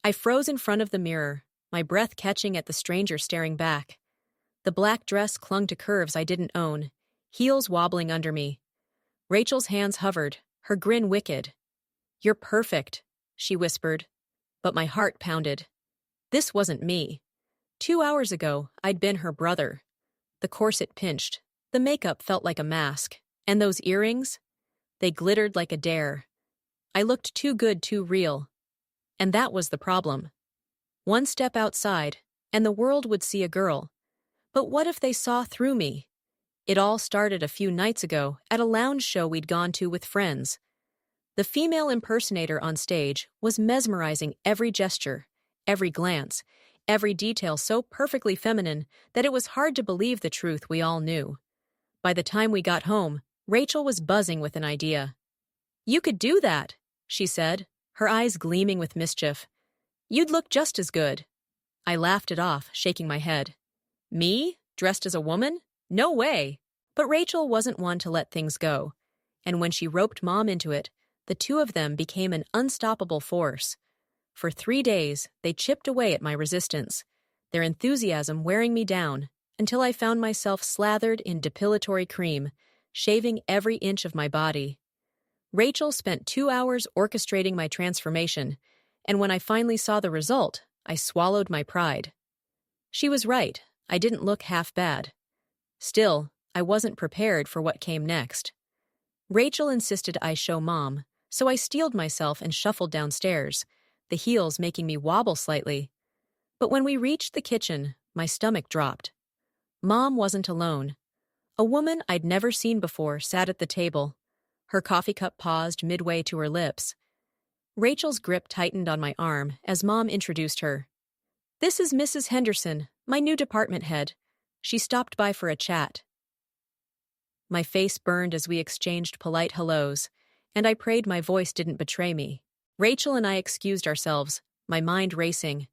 I froze in front of the mirror, my breath catching at the stranger staring back. The black dress clung to curves I didn't own, heels wobbling under me. Rachel's hands hovered, her grin wicked. "You're perfect," she whispered. But my heart pounded. This wasn't me. 2 hours ago, I'd been her brother. The corset pinched. The makeup felt like a mask. And those earrings? They glittered like a dare. I looked too good, too real. And that was the problem. One step outside, and the world would see a girl. But what if they saw through me? It all started a few nights ago at a lounge show we'd gone to with friends. The female impersonator on stage was mesmerizing, every gesture, every glance, every detail so perfectly feminine that it was hard to believe the truth we all knew. By the time we got home, Rachel was buzzing with an idea. "You could do that," she said, her eyes gleaming with mischief. "You'd look just as good." I laughed it off, shaking my head. Me? Dressed as a woman? No way! But Rachel wasn't one to let things go. And when she roped Mom into it, the two of them became an unstoppable force. For 3 days, they chipped away at my resistance, their enthusiasm wearing me down, until I found myself slathered in depilatory cream, shaving every inch of my body. Rachel spent 2 hours orchestrating my transformation, and when I finally saw the result, I swallowed my pride. She was right, I didn't look half bad. Still, I wasn't prepared for what came next. Rachel insisted I show Mom, so I steeled myself and shuffled downstairs, the heels making me wobble slightly. But when we reached the kitchen, my stomach dropped. Mom wasn't alone. A woman I'd never seen before sat at the table. Her coffee cup paused midway to her lips. Rachel's grip tightened on my arm as Mom introduced her. "This is Mrs. Henderson, my new department head. She stopped by for a chat." My face burned as we exchanged polite hellos, and I prayed my voice didn't betray me. Rachel and I excused ourselves, my mind racing.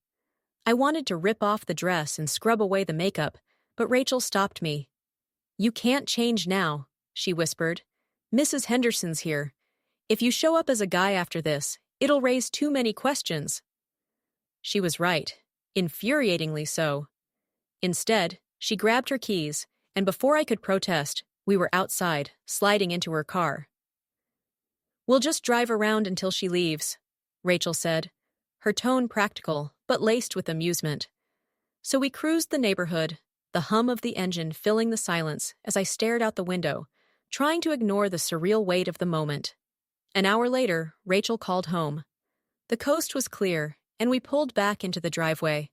I wanted to rip off the dress and scrub away the makeup, but Rachel stopped me. "You can't change now," she whispered. "Mrs. Henderson's here. If you show up as a guy after this, it'll raise too many questions." She was right, infuriatingly so. Instead, she grabbed her keys, and before I could protest, we were outside, sliding into her car. "We'll just drive around until she leaves," Rachel said, her tone practical, but laced with amusement. So we cruised the neighborhood, the hum of the engine filling the silence as I stared out the window, trying to ignore the surreal weight of the moment. An hour later, Rachel called home. The coast was clear, and we pulled back into the driveway.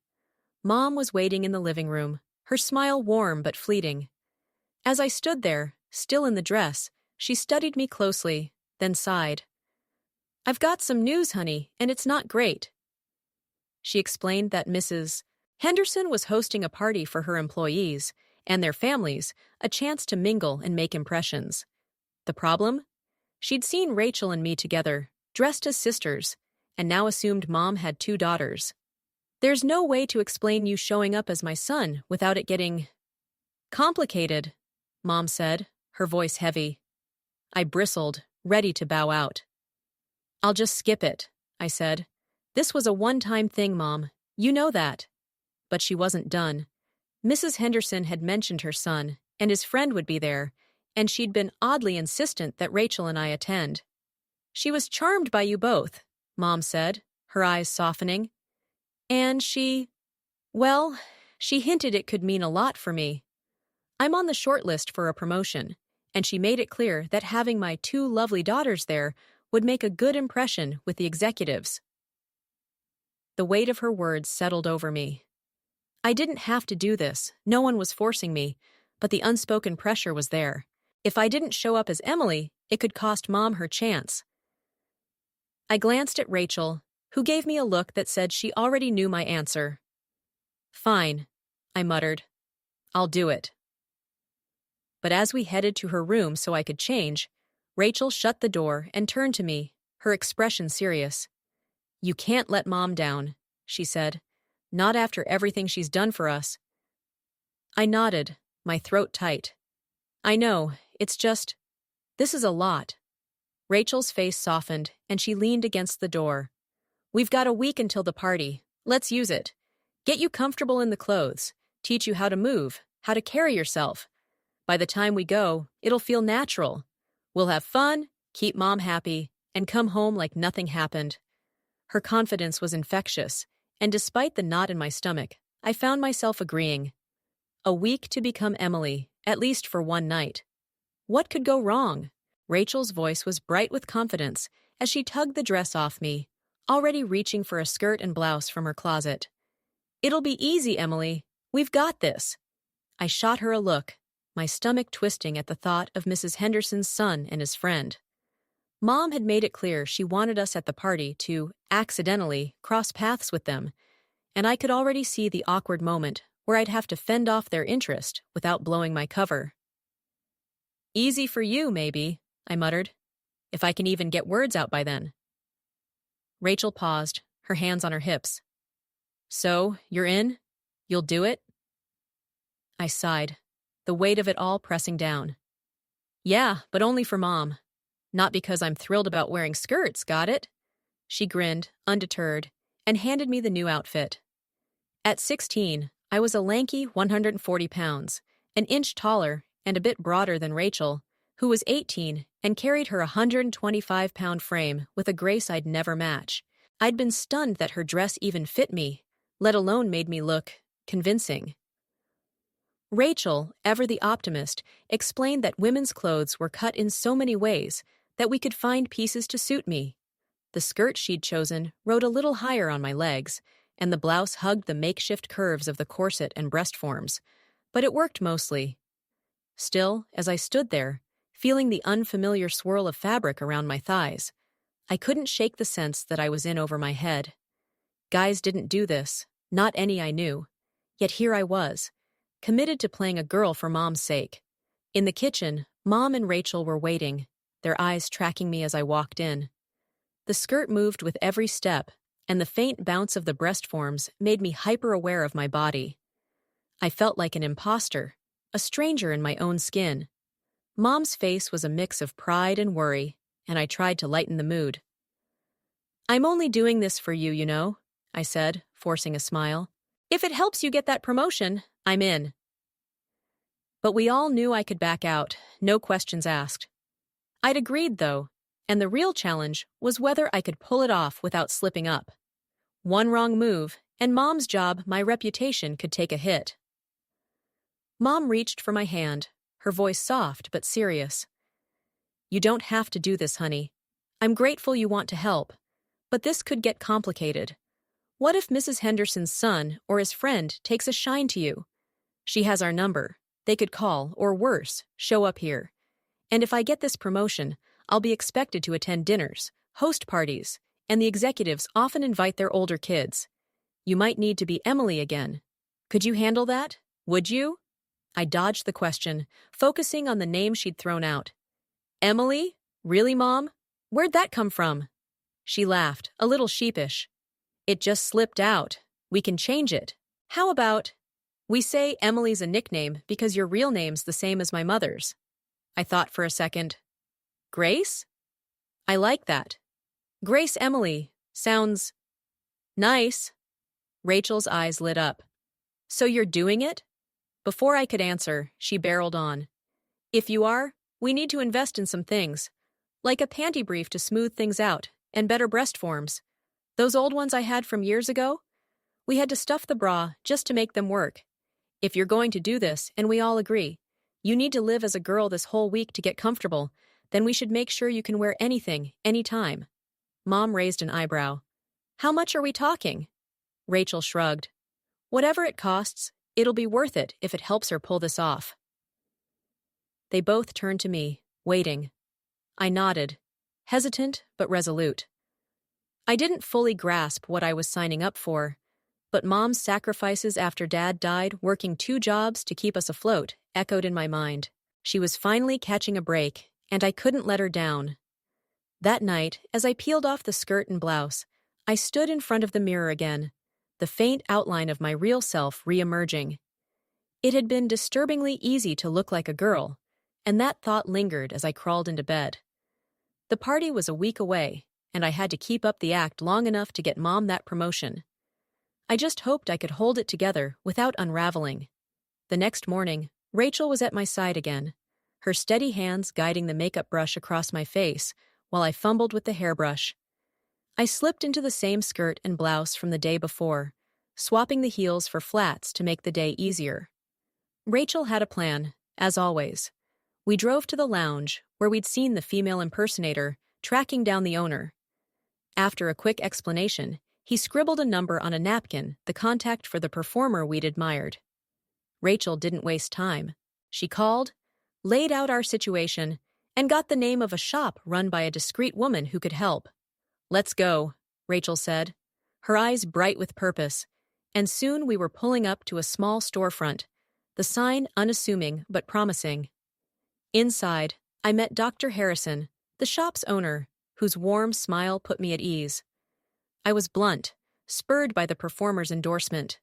Mom was waiting in the living room, her smile warm but fleeting. As I stood there, still in the dress, she studied me closely, then sighed. "I've got some news, honey, and it's not great." She explained that Mrs. Henderson was hosting a party for her employees and their families, a chance to mingle and make impressions. The problem? She'd seen Rachel and me together, dressed as sisters, and now assumed Mom had 2 daughters. "There's no way to explain you showing up as my son without it getting complicated," Mom said, her voice heavy. I bristled, ready to bow out. "I'll just skip it," I said. "This was a one-time thing, Mom. You know that." But she wasn't done. Mrs. Henderson had mentioned her son, and his friend would be there, and she'd been oddly insistent that Rachel and I attend. "She was charmed by you both," Mom said, her eyes softening. "And well, she hinted it could mean a lot for me. I'm on the short list for a promotion, and she made it clear that having my 2 lovely daughters there would make a good impression with the executives." The weight of her words settled over me. I didn't have to do this, no one was forcing me, but the unspoken pressure was there. If I didn't show up as Emily, it could cost Mom her chance. I glanced at Rachel, who gave me a look that said she already knew my answer. "Fine," I muttered. "I'll do it." But as we headed to her room so I could change, Rachel shut the door and turned to me, her expression serious. "You can't let Mom down," she said. "Not after everything she's done for us." I nodded, my throat tight. "I know, it's just, this is a lot." Rachel's face softened, and she leaned against the door. We've got a week until the party. Let's use it. Get you comfortable in the clothes, teach you how to move, how to carry yourself. By the time we go, it'll feel natural. We'll have fun, keep Mom happy, and come home like nothing happened. Her confidence was infectious, and despite the knot in my stomach, I found myself agreeing. A week to become Emily, at least for one night. What could go wrong? Rachel's voice was bright with confidence as she tugged the dress off me, already reaching for a skirt and blouse from her closet. It'll be easy, Emily. We've got this. I shot her a look, my stomach twisting at the thought of Mrs. Henderson's son and his friend. Mom had made it clear she wanted us at the party to, accidentally, cross paths with them, and I could already see the awkward moment where I'd have to fend off their interest without blowing my cover. Easy for you, maybe, I muttered, if I can even get words out by then. Rachel paused, her hands on her hips. So, you're in? You'll do it? I sighed, the weight of it all pressing down. Yeah, but only for Mom. Not because I'm thrilled about wearing skirts, got it? She grinned, undeterred, and handed me the new outfit. At 16, I was a lanky 140 pounds, an inch taller and a bit broader than Rachel, who was 18 and carried her 125-pound frame with a grace I'd never match. I'd been stunned that her dress even fit me, let alone made me look convincing. Rachel, ever the optimist, explained that women's clothes were cut in so many ways that we could find pieces to suit me. The skirt she'd chosen rode a little higher on my legs, and the blouse hugged the makeshift curves of the corset and breast forms, but it worked mostly. Still, as I stood there, feeling the unfamiliar swirl of fabric around my thighs, I couldn't shake the sense that I was in over my head. Guys didn't do this, not any I knew, yet here I was, committed to playing a girl for Mom's sake. In the kitchen, Mom and Rachel were waiting, their eyes tracking me as I walked in. The skirt moved with every step, and the faint bounce of the breast forms made me hyper-aware of my body. I felt like an imposter, a stranger in my own skin. Mom's face was a mix of pride and worry, and I tried to lighten the mood. I'm only doing this for you, you know, I said, forcing a smile. If it helps you get that promotion, I'm in. But we all knew I could back out, no questions asked. I'd agreed, though, and the real challenge was whether I could pull it off without slipping up. One wrong move, and Mom's job, my reputation, could take a hit. Mom reached for my hand, her voice soft but serious. You don't have to do this, honey. I'm grateful you want to help, but this could get complicated. What if Mrs. Henderson's son or his friend takes a shine to you? She has our number. They could call, or worse, show up here. And if I get this promotion, I'll be expected to attend dinners, host parties, and the executives often invite their older kids. You might need to be Emily again. Could you handle that? Would you? I dodged the question, focusing on the name she'd thrown out. Emily? Really, Mom? Where'd that come from? She laughed, a little sheepish. It just slipped out. We can change it. How about, we say Emily's a nickname because your real name's the same as my mother's. I thought for a second. Grace? I like that. Grace Emily. Sounds nice. Rachel's eyes lit up. So you're doing it? Before I could answer, she barreled on. If you are, we need to invest in some things, like a panty brief to smooth things out, and better breast forms. Those old ones I had from years ago? We had to stuff the bra just to make them work. If you're going to do this, and we all agree, you need to live as a girl this whole week to get comfortable, then we should make sure you can wear anything, anytime. Mom raised an eyebrow. How much are we talking? Rachel shrugged. Whatever it costs, it'll be worth it if it helps her pull this off. They both turned to me, waiting. I nodded, hesitant but resolute. I didn't fully grasp what I was signing up for, but Mom's sacrifices after Dad died working 2 jobs to keep us afloat echoed in my mind. She was finally catching a break, and I couldn't let her down. That night, as I peeled off the skirt and blouse, I stood in front of the mirror again, the faint outline of my real self re-emerging. It had been disturbingly easy to look like a girl, and that thought lingered as I crawled into bed. The party was a week away, and I had to keep up the act long enough to get Mom that promotion. I just hoped I could hold it together without unraveling. The next morning, Rachel was at my side again, her steady hands guiding the makeup brush across my face while I fumbled with the hairbrush. I slipped into the same skirt and blouse from the day before, swapping the heels for flats to make the day easier. Rachel had a plan, as always. We drove to the lounge, where we'd seen the female impersonator tracking down the owner. After a quick explanation, he scribbled a number on a napkin, the contact for the performer we'd admired. Rachel didn't waste time. She called, laid out our situation, and got the name of a shop run by a discreet woman who could help. "Let's go," Rachel said, her eyes bright with purpose, and soon we were pulling up to a small storefront, the sign unassuming but promising. Inside, I met Dr. Harrison, the shop's owner, whose warm smile put me at ease. I was blunt, spurred by the performer's endorsement.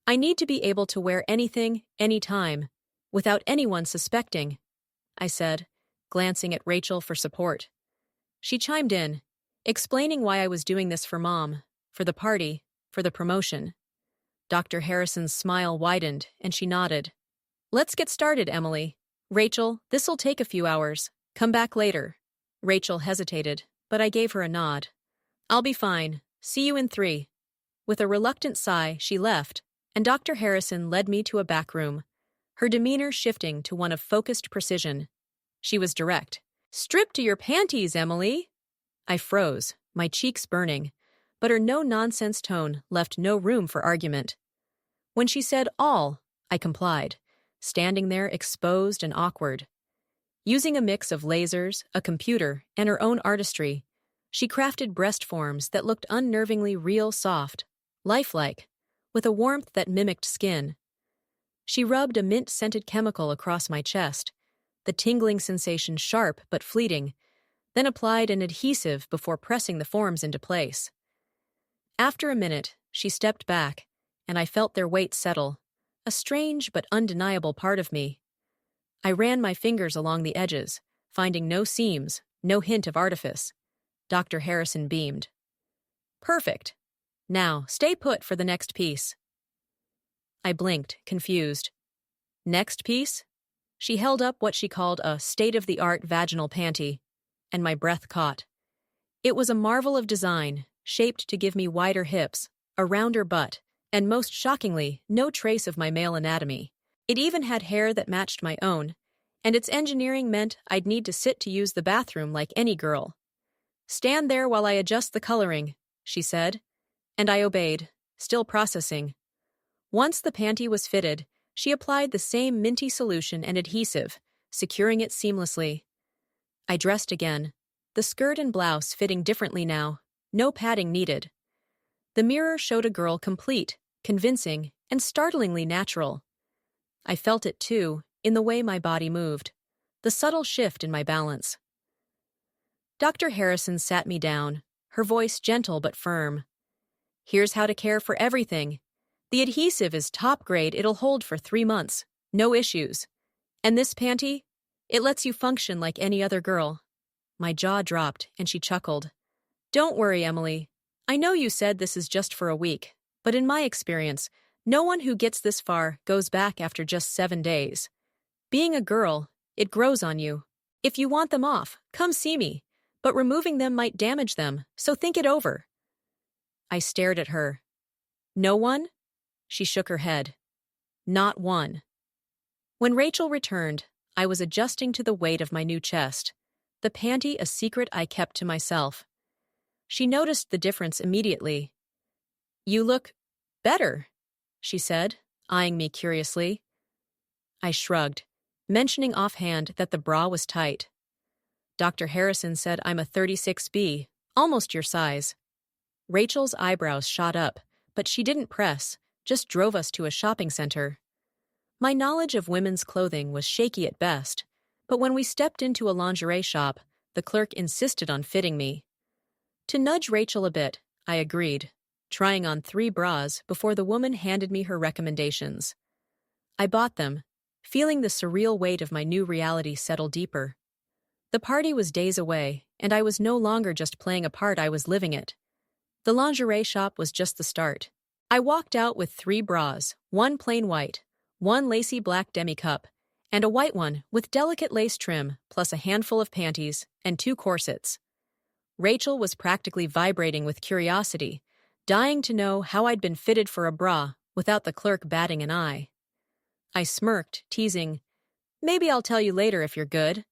"I need to be able to wear anything, anytime, without anyone suspecting," I said, glancing at Rachel for support. She chimed in, explaining why I was doing this for Mom, for the party, for the promotion. Dr. Harrison's smile widened, and she nodded. "Let's get started, Emily. Rachel, this'll take a few hours. Come back later." Rachel hesitated, but I gave her a nod. "I'll be fine. See you in 3. With a reluctant sigh, she left, and Dr. Harrison led me to a back room, her demeanor shifting to one of focused precision. She was direct. "Strip to your panties, Emily." I froze, my cheeks burning, but her no-nonsense tone left no room for argument. When she said all, I complied, standing there exposed and awkward. Using a mix of lasers, a computer, and her own artistry, she crafted breast forms that looked unnervingly real soft, lifelike, with a warmth that mimicked skin. She rubbed a mint-scented chemical across my chest, the tingling sensation sharp but fleeting, then applied an adhesive before pressing the forms into place. After a minute, she stepped back, and I felt their weight settle, a strange but undeniable part of me. I ran my fingers along the edges, finding no seams, no hint of artifice. Dr. Harrison beamed. "Perfect. Now, stay put for the next piece." I blinked, confused. "Next piece?" She held up what she called a state-of-the-art vaginal panty, and my breath caught. It was a marvel of design, shaped to give me wider hips, a rounder butt, and most shockingly, no trace of my male anatomy. It even had hair that matched my own, and its engineering meant I'd need to sit to use the bathroom like any girl. "Stand there while I adjust the coloring," she said, and I obeyed, still processing. Once the panty was fitted, she applied the same minty solution and adhesive, securing it seamlessly. I dressed again, the skirt and blouse fitting differently now, no padding needed. The mirror showed a girl complete, convincing, and startlingly natural. I felt it too, in the way my body moved, the subtle shift in my balance. Dr. Harrison sat me down, her voice gentle but firm. "Here's how to care for everything. The adhesive is top grade, it'll hold for 3 months, no issues. And this panty? It lets you function like any other girl." My jaw dropped, and she chuckled. "Don't worry, Emily. I know you said this is just for a week, but in my experience, no one who gets this far goes back after just 7 days. Being a girl, it grows on you. If you want them off, come see me, but removing them might damage them, so think it over." I stared at her. "No one?" She shook her head. "Not one." When Rachel returned, I was adjusting to the weight of my new chest, the panty a secret I kept to myself. She noticed the difference immediately. "You look better," she said, eyeing me curiously. I shrugged, mentioning offhand that the bra was tight. "Dr. Harrison said I'm a 36B, almost your size." Rachel's eyebrows shot up, but she didn't press, just drove us to a shopping center. My knowledge of women's clothing was shaky at best, but when we stepped into a lingerie shop, the clerk insisted on fitting me. To nudge Rachel a bit, I agreed, trying on 3 bras before the woman handed me her recommendations. I bought them, feeling the surreal weight of my new reality settle deeper. The party was days away, and I was no longer just playing a part, I was living it. The lingerie shop was just the start. I walked out with 3 bras, one plain white, one lacy black demi-cup, and a white one with delicate lace trim, plus a handful of panties and 2 corsets. Rachel was practically vibrating with curiosity, dying to know how I'd been fitted for a bra without the clerk batting an eye. I smirked, teasing, "Maybe I'll tell you later if you're good."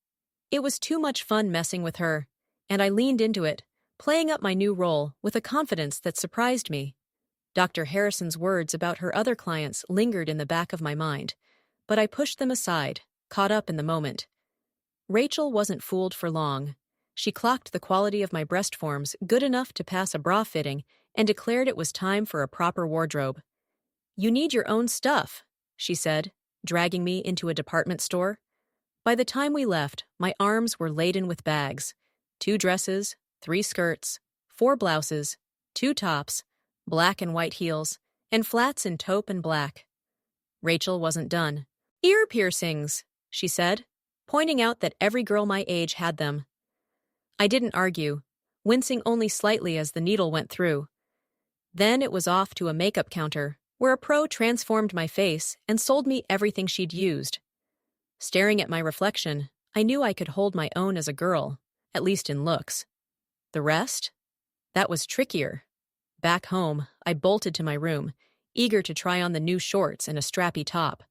It was too much fun messing with her, and I leaned into it, playing up my new role with a confidence that surprised me. Dr. Harrison's words about her other clients lingered in the back of my mind, but I pushed them aside, caught up in the moment. Rachel wasn't fooled for long. She clocked the quality of my breast forms good enough to pass a bra fitting and declared it was time for a proper wardrobe. "You need your own stuff," she said, dragging me into a department store. By the time we left, my arms were laden with bags. 2 dresses, 3 skirts, 4 blouses, 2 tops, black and white heels, and flats in taupe and black. Rachel wasn't done. "Ear piercings," she said, pointing out that every girl my age had them. I didn't argue, wincing only slightly as the needle went through. Then it was off to a makeup counter, where a pro transformed my face and sold me everything she'd used. Staring at my reflection, I knew I could hold my own as a girl, at least in looks. The rest? That was trickier. Back home, I bolted to my room, eager to try on the new shorts and a strappy top.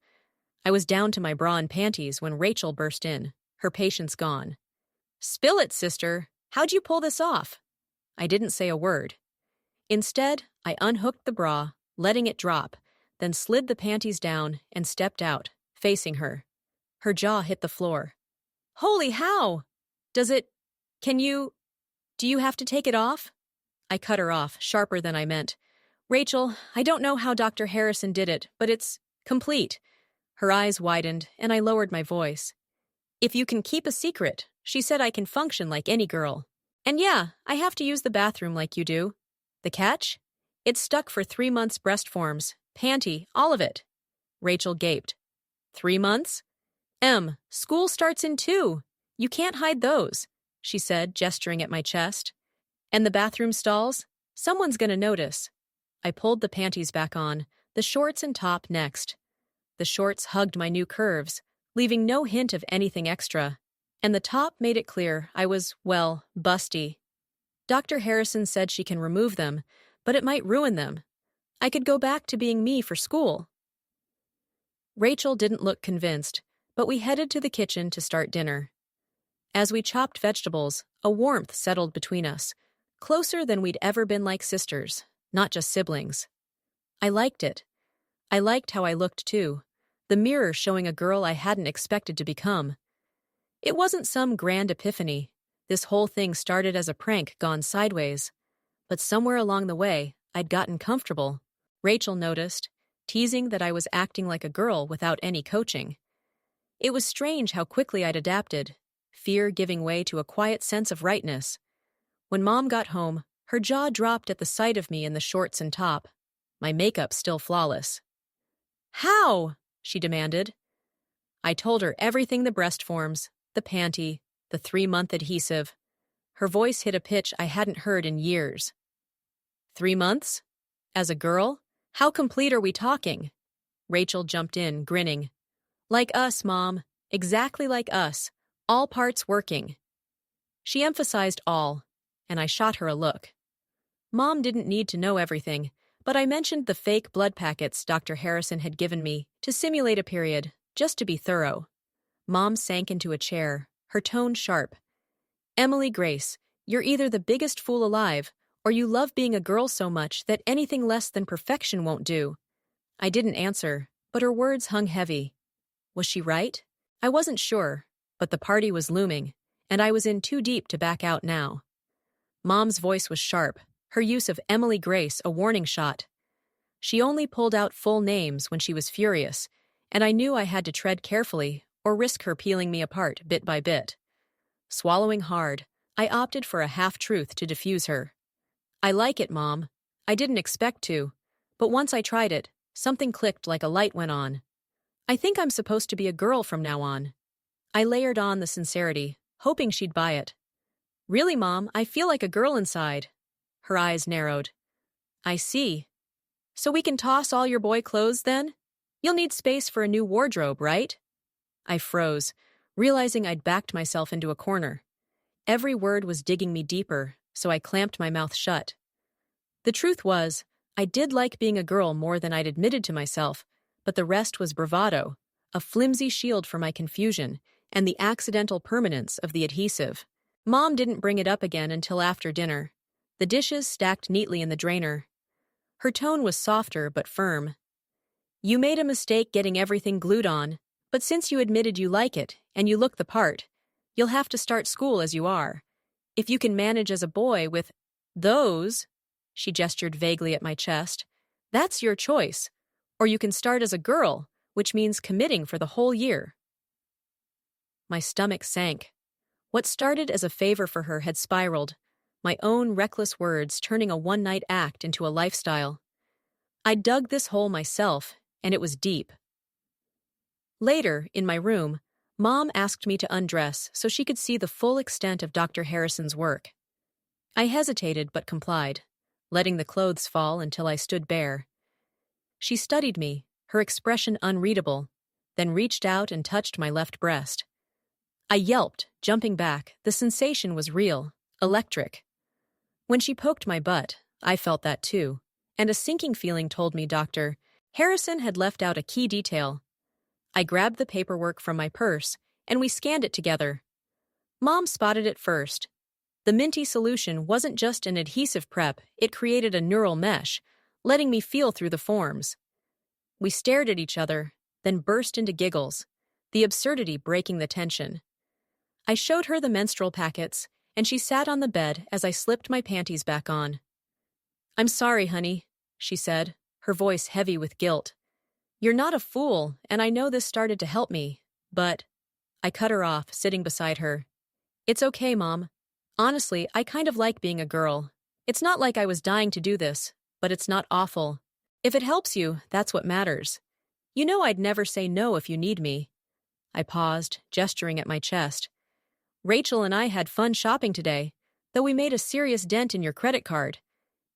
I was down to my bra and panties when Rachel burst in, her patience gone. "Spill it, sister. How'd you pull this off?" I didn't say a word. Instead, I unhooked the bra, letting it drop, then slid the panties down and stepped out, facing her. Her jaw hit the floor. "Holy how! Do you have to take it off?" I cut her off, sharper than I meant. "Rachel, I don't know how Dr. Harrison did it, but it's complete." Her eyes widened, and I lowered my voice. "If you can keep a secret, she said I can function like any girl. And yeah, I have to use the bathroom like you do. The catch? It's stuck for 3 months breast forms, panty, all of it." Rachel gaped. 3 months? School starts in 2. You can't hide those," she said, gesturing at my chest. "And the bathroom stalls? Someone's gonna notice." I pulled the panties back on, the shorts and top next. The shorts hugged my new curves, leaving no hint of anything extra, and the top made it clear I was, well, busty. Dr. Harrison said she can remove them, but it might ruin them. I could go back to being me for school. Rachel didn't look convinced, but we headed to the kitchen to start dinner. As we chopped vegetables, a warmth settled between us, closer than we'd ever been like sisters, not just siblings. I liked it. I liked how I looked too, the mirror showing a girl I hadn't expected to become. It wasn't some grand epiphany. This whole thing started as a prank gone sideways. But somewhere along the way, I'd gotten comfortable. Rachel noticed, teasing that I was acting like a girl without any coaching. It was strange how quickly I'd adapted, fear giving way to a quiet sense of rightness. When Mom got home, her jaw dropped at the sight of me in the shorts and top, my makeup still flawless. "How?" she demanded. I told her everything: the breast forms, the panty, the 3-month adhesive. Her voice hit a pitch I hadn't heard in years. 3 months? As a girl? How complete are we talking? Rachel jumped in, grinning. "Like us, Mom. Exactly like us. All parts working." She emphasized all, and I shot her a look. Mom didn't need to know everything, but I mentioned the fake blood packets Dr. Harrison had given me to simulate a period, just to be thorough. Mom sank into a chair, her tone sharp. "Emily Grace, you're either the biggest fool alive, or you love being a girl so much that anything less than perfection won't do." I didn't answer, but her words hung heavy. Was she right? I wasn't sure, but the party was looming, and I was in too deep to back out now. Mom's voice was sharp, her use of Emily Grace a warning shot. She only pulled out full names when she was furious, and I knew I had to tread carefully or risk her peeling me apart bit by bit. Swallowing hard, I opted for a half-truth to diffuse her. "I like it, Mom. I didn't expect to, but once I tried it, something clicked like a light went on. I think I'm supposed to be a girl from now on." I layered on the sincerity, hoping she'd buy it. Really, Mom, I feel like a girl inside. Her eyes narrowed. I see. So we can toss all your boy clothes then? You'll need space for a new wardrobe, right? I froze, realizing I'd backed myself into a corner. Every word was digging me deeper, so I clamped my mouth shut. The truth was, I did like being a girl more than I'd admitted to myself, but the rest was bravado, a flimsy shield for my confusion, and the accidental permanence of the adhesive. Mom didn't bring it up again until after dinner. The dishes stacked neatly in the drainer. Her tone was softer but firm. You made a mistake getting everything glued on, but since you admitted you like it, and you look the part, you'll have to start school as you are. If you can manage as a boy with those, she gestured vaguely at my chest, that's your choice. Or you can start as a girl, which means committing for the whole year. My stomach sank. What started as a favor for her had spiraled, my own reckless words turning a one-night act into a lifestyle. I dug this hole myself, and it was deep. Later, in my room, Mom asked me to undress so she could see the full extent of Dr. Harrison's work. I hesitated but complied, letting the clothes fall until I stood bare. She studied me, her expression unreadable, then reached out and touched my left breast. I yelped, jumping back. The sensation was real, electric. When she poked my butt, I felt that too, and a sinking feeling told me Dr. Harrison had left out a key detail. I grabbed the paperwork from my purse, and we scanned it together. Mom spotted it first. The minty solution wasn't just an adhesive prep, it created a neural mesh, letting me feel through the forms. We stared at each other, then burst into giggles, the absurdity breaking the tension. I showed her the menstrual packets, and she sat on the bed as I slipped my panties back on. I'm sorry, honey, she said, her voice heavy with guilt. You're not a fool, and I know this started to help me, but... I cut her off, sitting beside her. It's okay, Mom. Honestly, I kind of like being a girl. It's not like I was dying to do this, but it's not awful. If it helps you, that's what matters. You know I'd never say no if you need me. I paused, gesturing at my chest. Rachel and I had fun shopping today, though we made a serious dent in your credit card.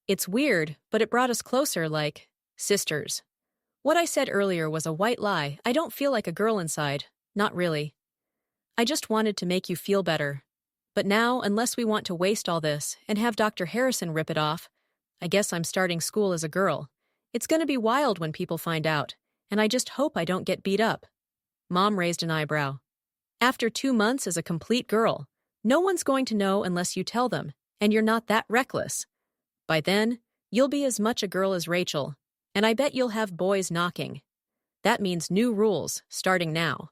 It's weird, but it brought us closer like sisters. What I said earlier was a white lie. I don't feel like a girl inside. Not really. I just wanted to make you feel better. But now, unless we want to waste all this and have Dr. Harrison rip it off, I guess I'm starting school as a girl. It's going to be wild when people find out, and I just hope I don't get beat up. Mom raised an eyebrow. After 2 months as a complete girl, no one's going to know unless you tell them, and you're not that reckless. By then, you'll be as much a girl as Rachel, and I bet you'll have boys knocking. That means new rules, starting now.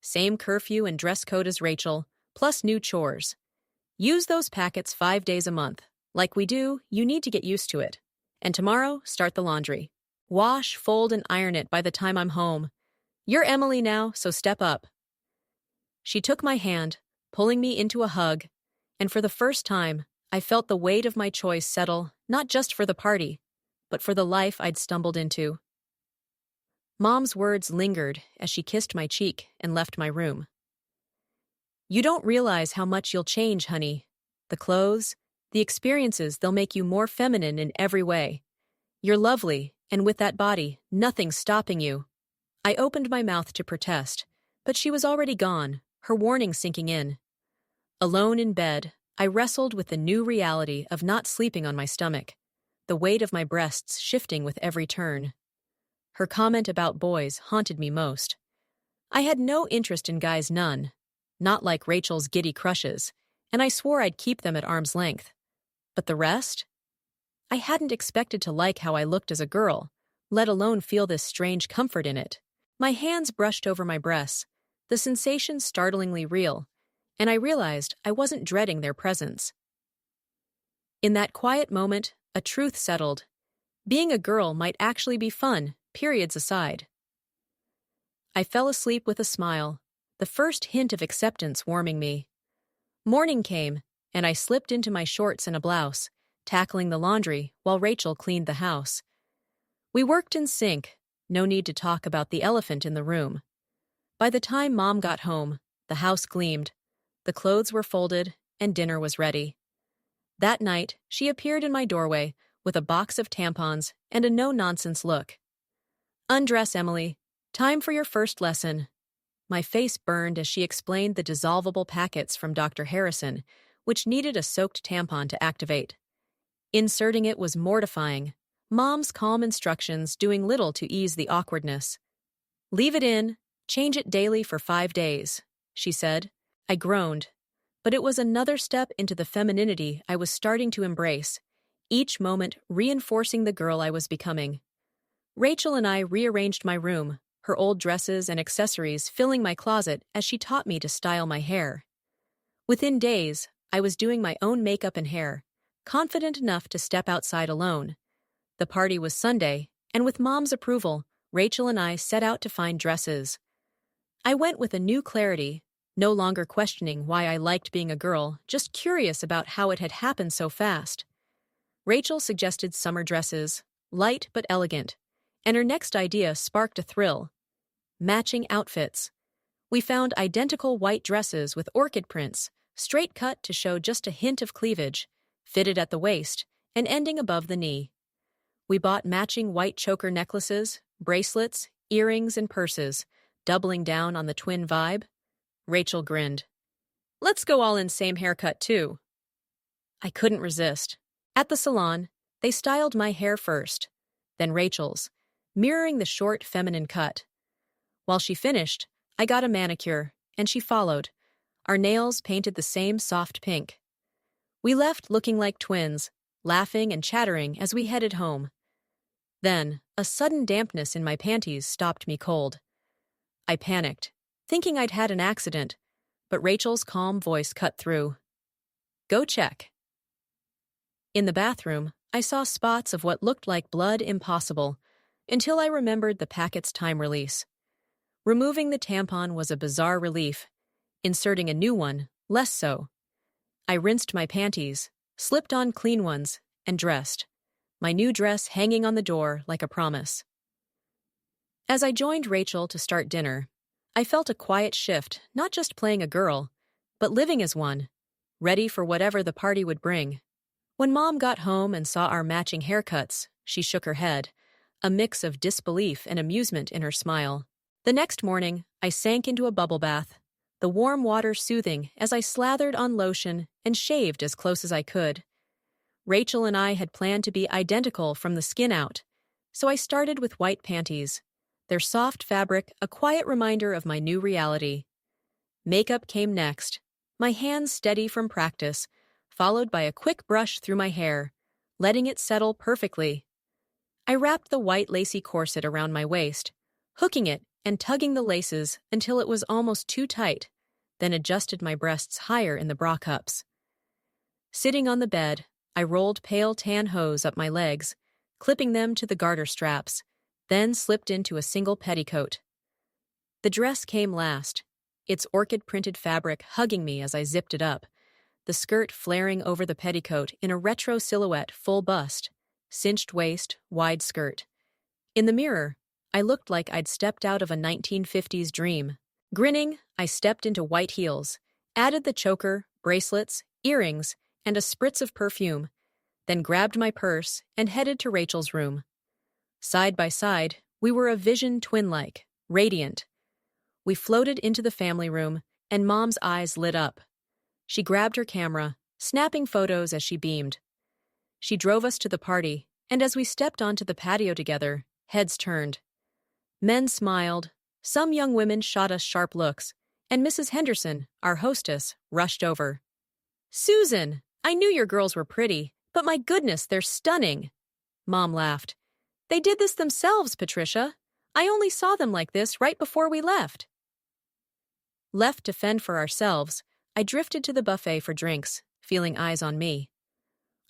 Same curfew and dress code as Rachel, plus new chores. Use those packets 5 days a month. Like we do, you need to get used to it. And tomorrow, start the laundry. Wash, fold, and iron it by the time I'm home. You're Emily now, so step up. She took my hand, pulling me into a hug, and for the first time, I felt the weight of my choice settle, not just for the party, but for the life I'd stumbled into. Mom's words lingered as she kissed my cheek and left my room. You don't realize how much you'll change, honey. The clothes, the experiences, they'll make you more feminine in every way. You're lovely, and with that body, nothing's stopping you. I opened my mouth to protest, but she was already gone, her warning sinking in. Alone in bed, I wrestled with the new reality of not sleeping on my stomach, the weight of my breasts shifting with every turn. Her comment about boys haunted me most. I had no interest in guys, none. Not like Rachel's giddy crushes, and I swore I'd keep them at arm's length. But the rest? I hadn't expected to like how I looked as a girl, let alone feel this strange comfort in it. My hands brushed over my breasts, the sensation startlingly real, and I realized I wasn't dreading their presence. In that quiet moment, a truth settled. Being a girl might actually be fun, periods aside. I fell asleep with a smile, the first hint of acceptance warming me. Morning came, and I slipped into my shorts and a blouse, tackling the laundry while Rachel cleaned the house. We worked in sync, no need to talk about the elephant in the room. By the time Mom got home, the house gleamed. The clothes were folded, and dinner was ready. That night, she appeared in my doorway with a box of tampons and a no-nonsense look. "Undress, Emily. Time for your first lesson." My face burned as she explained the dissolvable packets from Dr. Harrison, which needed a soaked tampon to activate. Inserting it was mortifying, Mom's calm instructions doing little to ease the awkwardness. "Leave it in, change it daily for 5 days," she said. I groaned, but it was another step into the femininity I was starting to embrace, each moment reinforcing the girl I was becoming. Rachel and I rearranged my room, her old dresses and accessories filling my closet as she taught me to style my hair. Within days, I was doing my own makeup and hair, confident enough to step outside alone. The party was Sunday, and with Mom's approval, Rachel and I set out to find dresses. I went with a new clarity, no longer questioning why I liked being a girl, just curious about how it had happened so fast. Rachel suggested summer dresses, light but elegant, and her next idea sparked a thrill. Matching outfits. We found identical white dresses with orchid prints, straight cut to show just a hint of cleavage, fitted at the waist, and ending above the knee. We bought matching white choker necklaces, bracelets, earrings, and purses, doubling down on the twin vibe. Rachel grinned. "Let's go all in same haircut, too." I couldn't resist. At the salon, they styled my hair first, then Rachel's, mirroring the short feminine cut. While she finished, I got a manicure, and she followed, our nails painted the same soft pink. We left looking like twins, laughing and chattering as we headed home. Then, a sudden dampness in my panties stopped me cold. I panicked, thinking I'd had an accident, but Rachel's calm voice cut through. "Go check." In the bathroom, I saw spots of what looked like blood impossible, until I remembered the packet's time release. Removing the tampon was a bizarre relief. Inserting a new one, less so. I rinsed my panties, slipped on clean ones, and dressed, my new dress hanging on the door like a promise. As I joined Rachel to start dinner, I felt a quiet shift, not just playing a girl, but living as one, ready for whatever the party would bring. When Mom got home and saw our matching haircuts, she shook her head, a mix of disbelief and amusement in her smile. The next morning, I sank into a bubble bath, the warm water soothing as I slathered on lotion and shaved as close as I could. Rachel and I had planned to be identical from the skin out, so I started with white panties, their soft fabric a quiet reminder of my new reality. Makeup came next, my hands steady from practice, followed by a quick brush through my hair, letting it settle perfectly. I wrapped the white lacy corset around my waist, hooking it and tugging the laces until it was almost too tight, then adjusted my breasts higher in the bra cups. Sitting on the bed, I rolled pale tan hose up my legs, clipping them to the garter straps, then slipped into a single petticoat. The dress came last, its orchid-printed fabric hugging me as I zipped it up, the skirt flaring over the petticoat in a retro silhouette full bust, cinched waist, wide skirt. In the mirror, I looked like I'd stepped out of a 1950s dream. Grinning, I stepped into white heels, added the choker, bracelets, earrings, and a spritz of perfume, then grabbed my purse and headed to Rachel's room. Side by side, we were a vision twin-like, radiant. We floated into the family room, and Mom's eyes lit up. She grabbed her camera, snapping photos as she beamed. She drove us to the party, and as we stepped onto the patio together, heads turned. Men smiled, some young women shot us sharp looks, and Mrs. Henderson, our hostess, rushed over. "Susan, I knew your girls were pretty, but my goodness, they're stunning." Mom laughed. "They did this themselves, Patricia. I only saw them like this right before we left." Left to fend for ourselves, I drifted to the buffet for drinks, feeling eyes on me.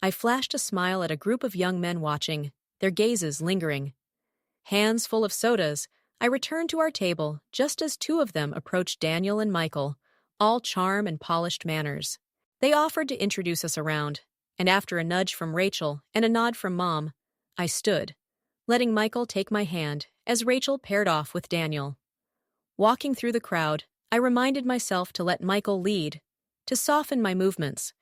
I flashed a smile at a group of young men watching, their gazes lingering. Hands full of sodas, I returned to our table just as two of them approached Daniel and Michael, all charm and polished manners. They offered to introduce us around, and after a nudge from Rachel and a nod from Mom, I stood, letting Michael take my hand as Rachel paired off with Daniel. Walking through the crowd, I reminded myself to let Michael lead, to soften my movements,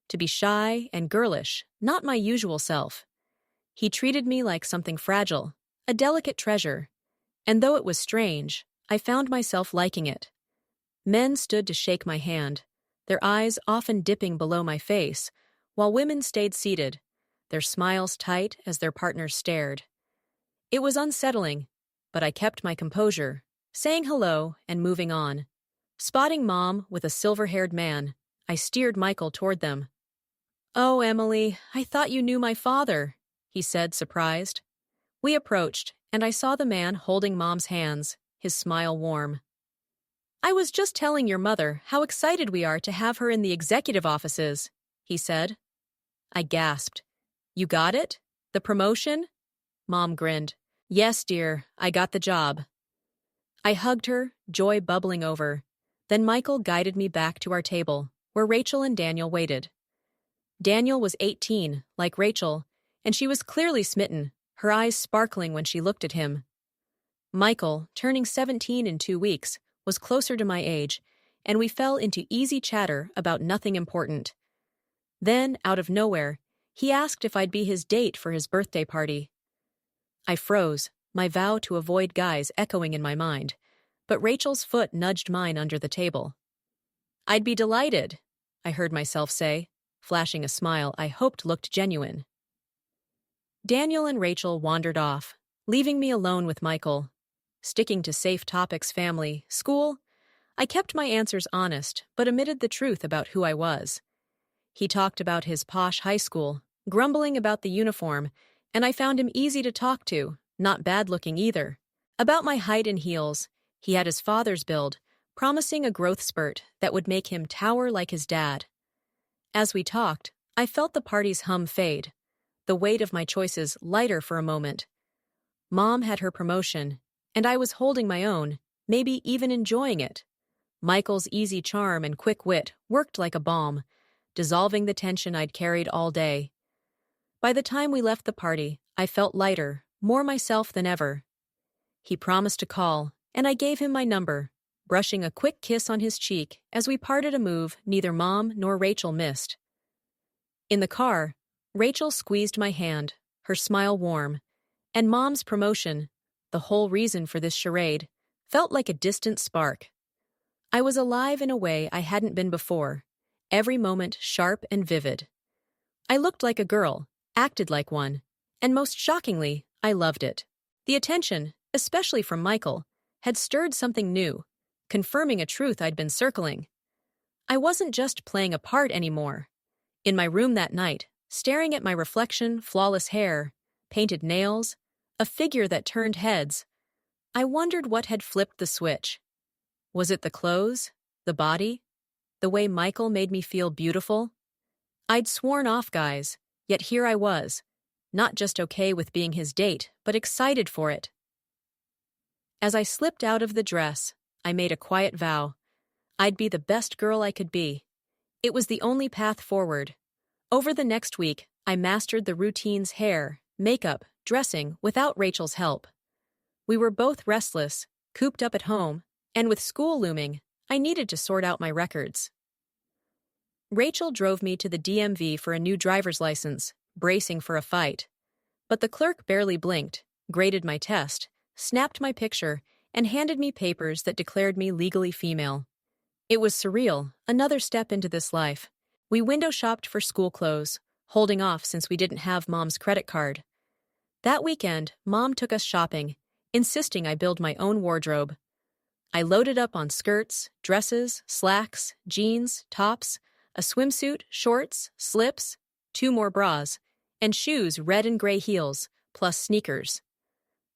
to be shy and girlish, not my usual self. He treated me like something fragile, a delicate treasure, and though it was strange, I found myself liking it. Men stood to shake my hand, their eyes often dipping below my face, while women stayed seated, their smiles tight as their partners stared. It was unsettling, but I kept my composure, saying hello and moving on. Spotting Mom with a silver-haired man, I steered Michael toward them. "Oh, Emily, I thought you knew my father," he said, surprised. We approached, and I saw the man holding Mom's hands, his smile warm. "I was just telling your mother how excited we are to have her in the executive offices," he said. I gasped. "You got it? The promotion?" Mom grinned. "Yes, dear, I got the job." I hugged her, joy bubbling over. Then Michael guided me back to our table, where Rachel and Daniel waited. Daniel was 18, like Rachel, and she was clearly smitten, her eyes sparkling when she looked at him. Michael, turning 17 in 2 weeks, was closer to my age, and we fell into easy chatter about nothing important. Then, out of nowhere, he asked if I'd be his date for his birthday party. I froze, my vow to avoid guys echoing in my mind, but Rachel's foot nudged mine under the table. "I'd be delighted," I heard myself say, flashing a smile I hoped looked genuine. Daniel and Rachel wandered off, leaving me alone with Michael. Sticking to safe topics: family, school, I kept my answers honest but omitted the truth about who I was. He talked about his posh high school, grumbling about the uniform, and I found him easy to talk to, not bad-looking either. About my height and heels, he had his father's build, promising a growth spurt that would make him tower like his dad. As we talked, I felt the party's hum fade, the weight of my choices lighter for a moment. Mom had her promotion, and I was holding my own, maybe even enjoying it. Michael's easy charm and quick wit worked like a balm, dissolving the tension I'd carried all day. By the time we left the party, I felt lighter, more myself than ever. He promised to call, and I gave him my number, brushing a quick kiss on his cheek as we parted, a move neither Mom nor Rachel missed. In the car, Rachel squeezed my hand, her smile warm, and Mom's promotion, the whole reason for this charade, felt like a distant spark. I was alive in a way I hadn't been before, every moment sharp and vivid. I looked like a girl, acted like one, and most shockingly, I loved it. The attention, especially from Michael, had stirred something new, confirming a truth I'd been circling. I wasn't just playing a part anymore. In my room that night, staring at my reflection, flawless hair, painted nails, a figure that turned heads, I wondered what had flipped the switch. Was it the clothes, the body, the way Michael made me feel beautiful? I'd sworn off guys, yet here I was, not just okay with being his date, but excited for it. As I slipped out of the dress, I made a quiet vow. I'd be the best girl I could be. It was the only path forward. Over the next week, I mastered the routines: hair, makeup, dressing, without Rachel's help. We were both restless, cooped up at home, and with school looming, I needed to sort out my records. Rachel drove me to the DMV for a new driver's license, bracing for a fight. But the clerk barely blinked, graded my test, snapped my picture, and handed me papers that declared me legally female. It was surreal, another step into this life. We window shopped for school clothes, holding off since we didn't have Mom's credit card. That weekend, Mom took us shopping, insisting I build my own wardrobe. I loaded up on skirts, dresses, slacks, jeans, tops, a swimsuit, shorts, slips, 2 more bras, and shoes, red and gray heels, plus sneakers.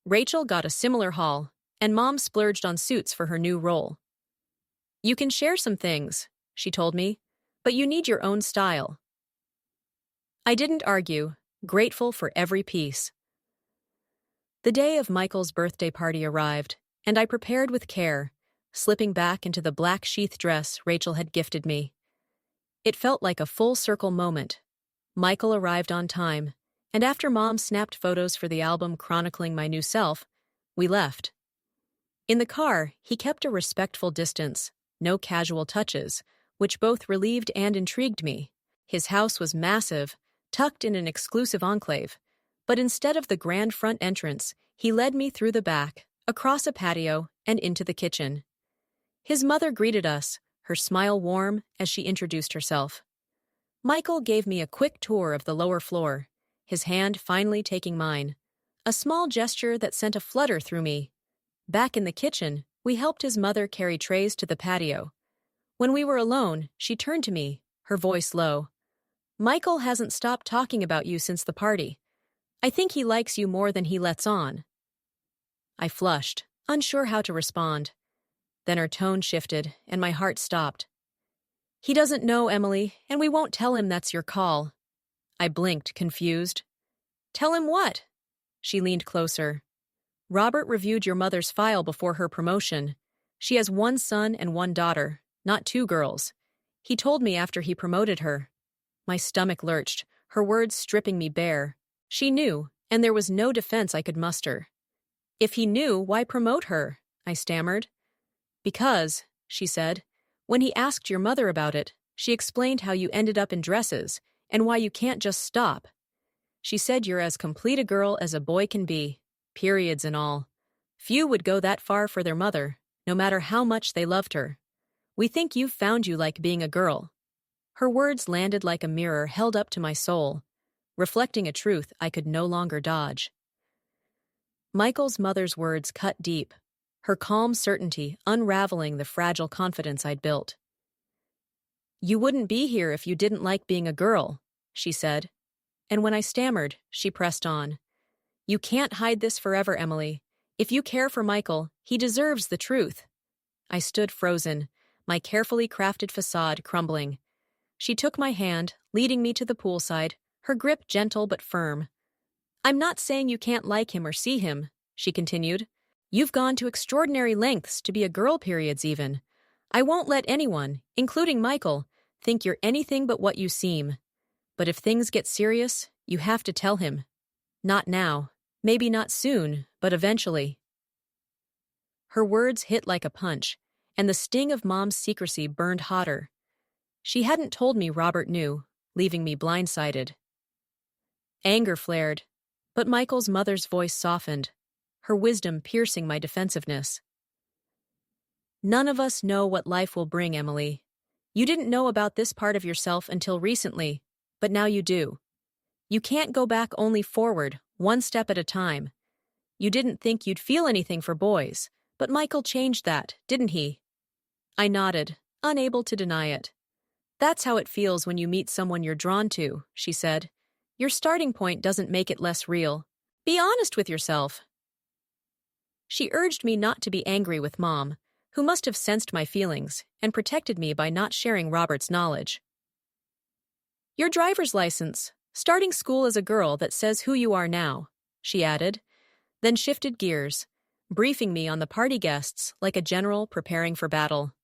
Rachel got a similar haul, and Mom splurged on suits for her new role. "You can share some things," she told me, "but you need your own style." I didn't argue, grateful for every piece. The day of Michael's birthday party arrived, and I prepared with care, slipping back into the black sheath dress Rachel had gifted me. It felt like a full-circle moment. Michael arrived on time, and after Mom snapped photos for the album chronicling my new self, we left. In the car, he kept a respectful distance, no casual touches, which both relieved and intrigued me. His house was massive, tucked in an exclusive enclave, but instead of the grand front entrance, he led me through the back, across a patio, and into the kitchen. His mother greeted us, her smile warm as she introduced herself. Michael gave me a quick tour of the lower floor, his hand finally taking mine, a small gesture that sent a flutter through me. Back in the kitchen, we helped his mother carry trays to the patio. When we were alone, she turned to me, her voice low. "Michael hasn't stopped talking about you since the party. I think he likes you more than he lets on." I flushed, unsure how to respond. Then her tone shifted, and my heart stopped. "He doesn't know, Emily, and we won't tell him that's your call." I blinked, confused. "Tell him what?" She leaned closer. "Robert reviewed your mother's file before her promotion. She has one son and one daughter, not two girls. He told me after he promoted her." My stomach lurched, her words stripping me bare. She knew, and there was no defense I could muster. "If he knew, why promote her?" I stammered. "Because," she said, "when he asked your mother about it, she explained how you ended up in dresses and why you can't just stop. She said you're as complete a girl as a boy can be, periods and all. Few would go that far for their mother, no matter how much they loved her. We think you've found you like being a girl." Her words landed like a mirror held up to my soul, reflecting a truth I could no longer dodge. Michael's mother's words cut deep, her calm certainty unraveling the fragile confidence I'd built. "You wouldn't be here if you didn't like being a girl," she said. And when I stammered, she pressed on. "You can't hide this forever, Emily. If you care for Michael, he deserves the truth." I stood frozen, my carefully crafted facade crumbling. She took my hand, leading me to the poolside, her grip gentle but firm. "I'm not saying you can't like him or see him," she continued. "You've gone to extraordinary lengths to be a girl, periods even. I won't let anyone, including Michael, think you're anything but what you seem. But if things get serious, you have to tell him. Not now, maybe not soon, but eventually." Her words hit like a punch, and the sting of Mom's secrecy burned hotter. She hadn't told me Robert knew, leaving me blindsided. Anger flared, but Michael's mother's voice softened, her wisdom piercing my defensiveness. "None of us know what life will bring, Emily. You didn't know about this part of yourself until recently, but now you do. You can't go back, only forward, one step at a time. You didn't think you'd feel anything for boys, but Michael changed that, didn't he?" I nodded, unable to deny it. "That's how it feels when you meet someone you're drawn to," she said. "Your starting point doesn't make it less real. Be honest with yourself." She urged me not to be angry with Mom, who must have sensed my feelings and protected me by not sharing Robert's knowledge. "Your driver's license, starting school as a girl that says who you are now," she added, then shifted gears, briefing me on the party guests like a general preparing for battle.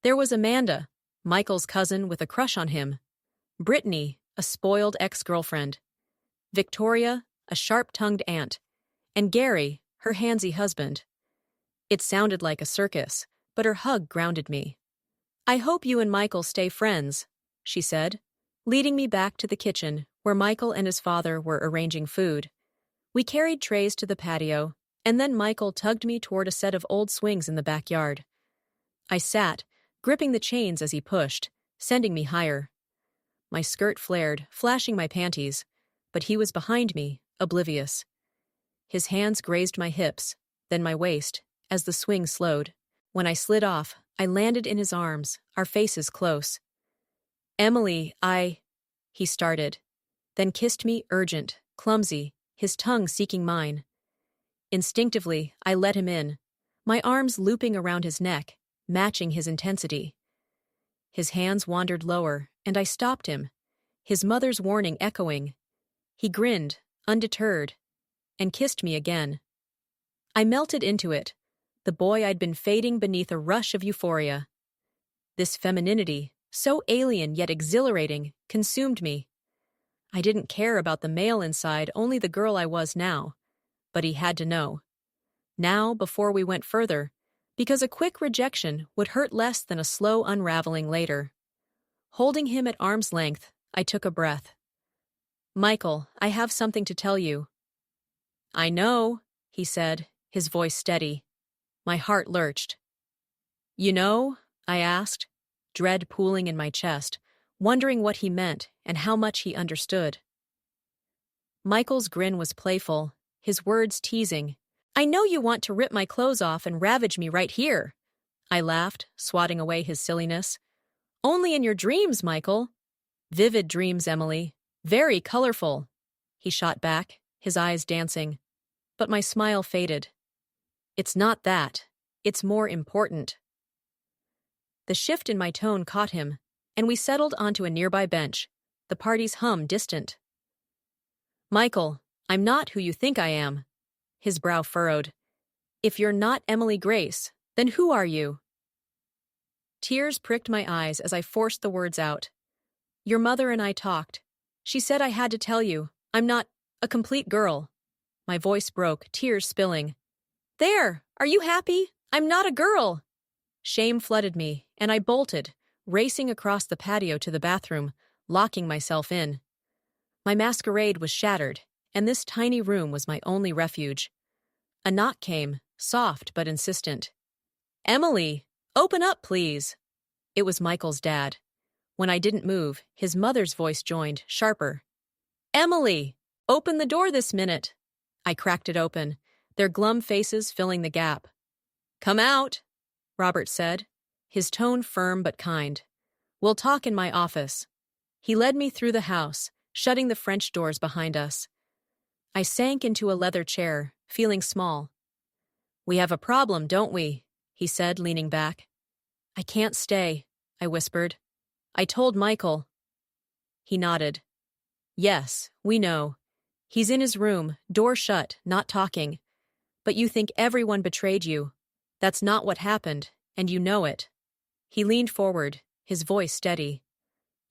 There was Amanda, Michael's cousin with a crush on him, Brittany, a spoiled ex-girlfriend, Victoria, a sharp-tongued aunt, and Gary, her handsy husband. It sounded like a circus, but her hug grounded me. "I hope you and Michael stay friends," she said, leading me back to the kitchen where Michael and his father were arranging food. We carried trays to the patio, and then Michael tugged me toward a set of old swings in the backyard. I sat, gripping the chains as he pushed, sending me higher. My skirt flared, flashing my panties, but he was behind me, oblivious. His hands grazed my hips, then my waist, as the swing slowed. When I slid off, I landed in his arms, our faces close. "Emily, he started, then kissed me urgent, clumsy, his tongue seeking mine. Instinctively, I let him in, my arms looping around his neck, matching his intensity. His hands wandered lower, and I stopped him, his mother's warning echoing. He grinned, undeterred, and kissed me again. I melted into it, the boy I'd been fading beneath a rush of euphoria. This femininity, so alien yet exhilarating, consumed me. I didn't care about the male inside, only the girl I was now. But he had to know. Now, before we went further, because a quick rejection would hurt less than a slow unraveling later. Holding him at arm's length, I took a breath. Michael, I have something to tell you. I know, he said, his voice steady. My heart lurched. You know? I asked, dread pooling in my chest, wondering what he meant and how much he understood. Michael's grin was playful, his words teasing. I know you want to rip my clothes off and ravage me right here. I laughed, swatting away his silliness. Only in your dreams, Michael. Vivid dreams, Emily. Very colorful. He shot back, his eyes dancing. But my smile faded. It's not that. It's more important. The shift in my tone caught him, and we settled onto a nearby bench, the party's hum distant. Michael, I'm not who you think I am. His brow furrowed. If you're not Emily Grace, then who are you? Tears pricked my eyes as I forced the words out. Your mother and I talked. She said I had to tell you, I'm not a complete girl. My voice broke, tears spilling. There! Are you happy? I'm not a girl! Shame flooded me, and I bolted, racing across the patio to the bathroom, locking myself in. My masquerade was shattered, and this tiny room was my only refuge. A knock came, soft but insistent. Emily! Open up, please! It was Michael's dad. When I didn't move, his mother's voice joined, sharper. Emily! Open the door this minute! I cracked it open, their glum faces filling the gap. Come out, Robert said, his tone firm but kind. We'll talk in my office. He led me through the house, shutting the French doors behind us. I sank into a leather chair, feeling small. We have a problem, don't we? He said, leaning back. I can't stay, I whispered. I told Michael. He nodded. Yes, we know. He's in his room, door shut, not talking. But you think everyone betrayed you. That's not what happened, and you know it. He leaned forward, his voice steady.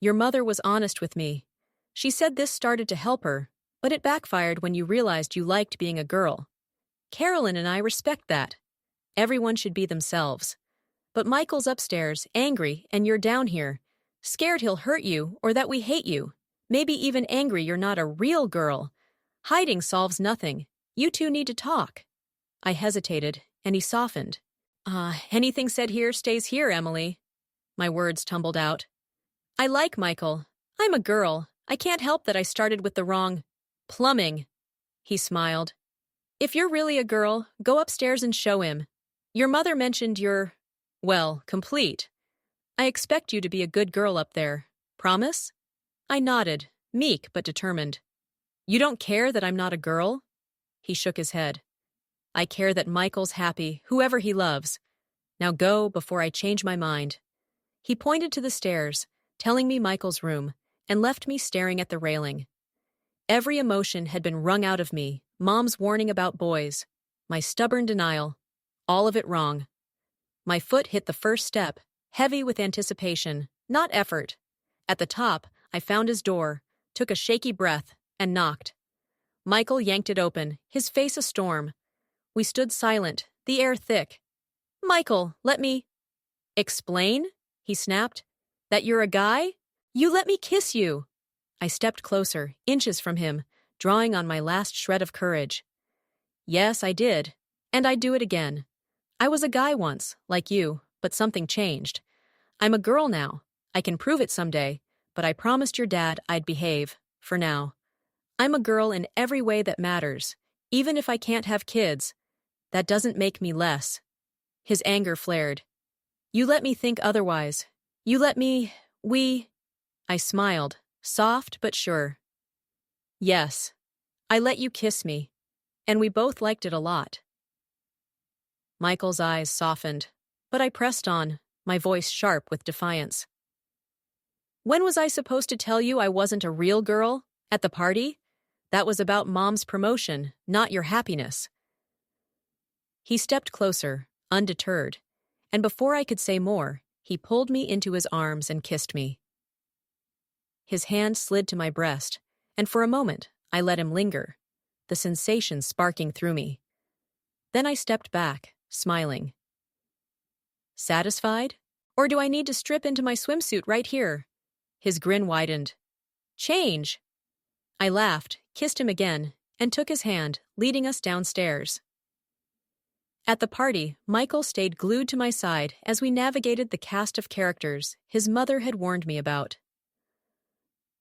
Your mother was honest with me. She said this started to help her, but it backfired when you realized you liked being a girl. Carolyn and I respect that. Everyone should be themselves. But Michael's upstairs, angry, and you're down here, scared he'll hurt you or that we hate you. Maybe even angry you're not a real girl. Hiding solves nothing. You two need to talk. I hesitated, and he softened. Anything said here stays here, Emily. My words tumbled out. I like Michael. I'm a girl. I can't help that I started with the wrong plumbing. He smiled. If you're really a girl, go upstairs and show him. Your mother mentioned you're, well, complete. I expect you to be a good girl up there. Promise? I nodded, meek but determined. You don't care that I'm not a girl? He shook his head. I care that Michael's happy, whoever he loves. Now go before I change my mind. He pointed to the stairs, telling me Michael's room, and left me staring at the railing. Every emotion had been wrung out of me, Mom's warning about boys, my stubborn denial, all of it wrong. My foot hit the first step, heavy with anticipation, not effort. At the top, I found his door, took a shaky breath, and knocked. Michael yanked it open, his face a storm. We stood silent, the air thick. Michael, let me... Explain? He snapped. That you're a guy? You let me kiss you. I stepped closer, inches from him, drawing on my last shred of courage. Yes, I did. And I'd do it again. I was a guy once, like you, but something changed. I'm a girl now. I can prove it someday, but I promised your dad I'd behave, for now. I'm a girl in every way that matters, even if I can't have kids. That doesn't make me less. His anger flared. You let me think otherwise. You let me... I smiled, soft but sure. Yes, I let you kiss me, and we both liked it a lot. Michael's eyes softened, but I pressed on, my voice sharp with defiance. When was I supposed to tell you I wasn't a real girl? At the party? That was about Mom's promotion, not your happiness. He stepped closer, undeterred, and before I could say more, he pulled me into his arms and kissed me. His hand slid to my breast, and for a moment I let him linger, the sensation sparking through me. Then I stepped back, smiling. Satisfied? Or do I need to strip into my swimsuit right here? His grin widened. Change! I laughed, kissed him again, and took his hand, leading us downstairs. At the party, Michael stayed glued to my side as we navigated the cast of characters his mother had warned me about.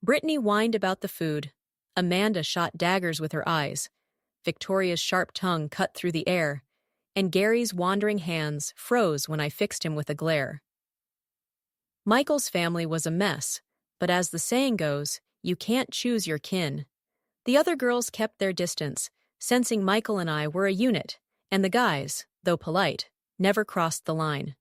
Brittany whined about the food. Amanda shot daggers with her eyes. Victoria's sharp tongue cut through the air, and Gary's wandering hands froze when I fixed him with a glare. Michael's family was a mess, but as the saying goes, you can't choose your kin. The other girls kept their distance, sensing Michael and I were a unit, and the guys, though polite, never crossed the line.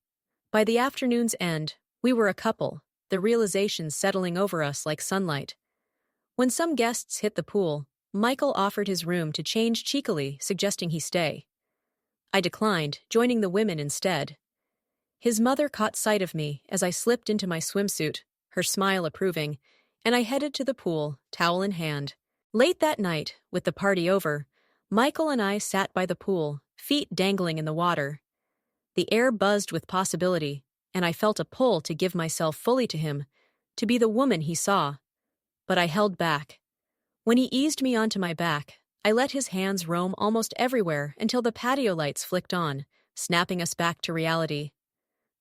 By the afternoon's end, we were a couple, the realization settling over us like sunlight. When some guests hit the pool, Michael offered his room to change cheekily, suggesting he stay. I declined, joining the women instead. His mother caught sight of me as I slipped into my swimsuit, her smile approving, and I headed to the pool, towel in hand. Late that night, with the party over, Michael and I sat by the pool, feet dangling in the water. The air buzzed with possibility, and I felt a pull to give myself fully to him, to be the woman he saw. But I held back. When he eased me onto my back, I let his hands roam almost everywhere until the patio lights flicked on, snapping us back to reality.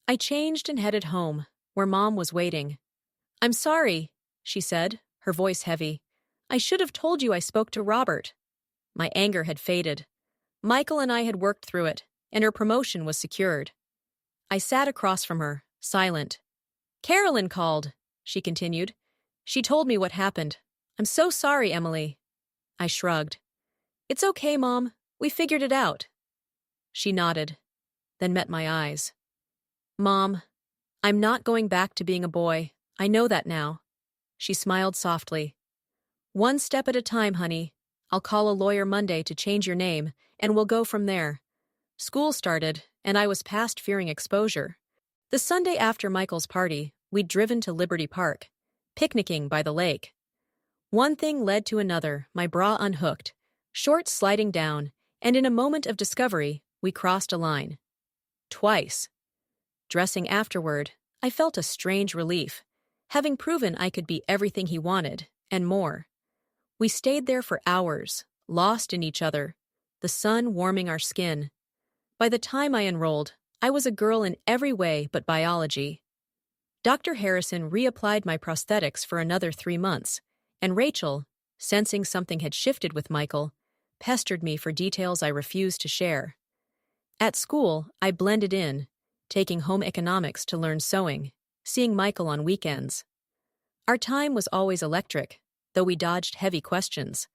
I changed and headed home, where Mom was waiting. "I'm sorry," she said, her voice heavy. "I should have told you I spoke to Robert." My anger had faded. Michael and I had worked through it, and her promotion was secured. I sat across from her, silent. "Carolyn called," she continued. "She told me what happened. I'm so sorry, Emily." I shrugged. "It's okay, Mom. We figured it out." She nodded, then met my eyes. "Mom, I'm not going back to being a boy. I know that now." She smiled softly. "One step at a time, honey. I'll call a lawyer Monday to change your name, and we'll go from there." School started, and I was past fearing exposure. The Sunday after Michael's party, we'd driven to Liberty Park, picnicking by the lake. One thing led to another, my bra unhooked, shorts sliding down, and in a moment of discovery, we crossed a line. Twice. Dressing afterward, I felt a strange relief, having proven I could be everything he wanted, and more. We stayed there for hours, lost in each other, the sun warming our skin. By the time I enrolled, I was a girl in every way but biology. Dr. Harrison reapplied my prosthetics for another 3 months, and Rachel, sensing something had shifted with Michael, pestered me for details I refused to share. At school, I blended in, taking home economics to learn sewing, seeing Michael on weekends. Our time was always electric, though we dodged heavy questions.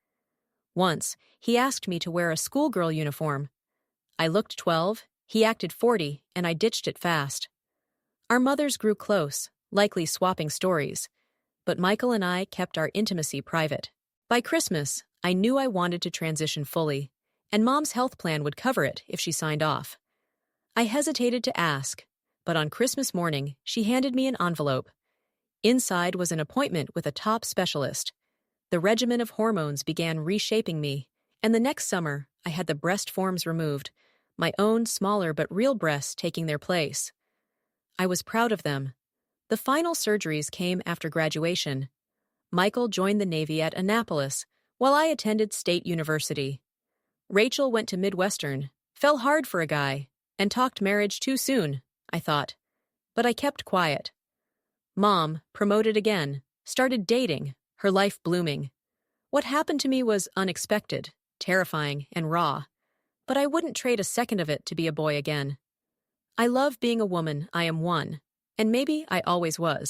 Once, he asked me to wear a schoolgirl uniform. I looked 12, he acted 40, and I ditched it fast. Our mothers grew close, likely swapping stories, but Michael and I kept our intimacy private. By Christmas, I knew I wanted to transition fully, and Mom's health plan would cover it if she signed off. I hesitated to ask, but on Christmas morning, she handed me an envelope. Inside was an appointment with a top specialist. The regimen of hormones began reshaping me, and the next summer, I had the breast forms removed, my own smaller but real breasts taking their place. I was proud of them. The final surgeries came after graduation. Michael joined the Navy at Annapolis, while I attended State University. Rachel went to Midwestern, fell hard for a guy, and talked marriage too soon, I thought. But I kept quiet. Mom, promoted again, started dating, her life blooming. What happened to me was unexpected, terrifying, and raw, but I wouldn't trade a second of it to be a boy again. I love being a woman, I am one, and maybe I always was.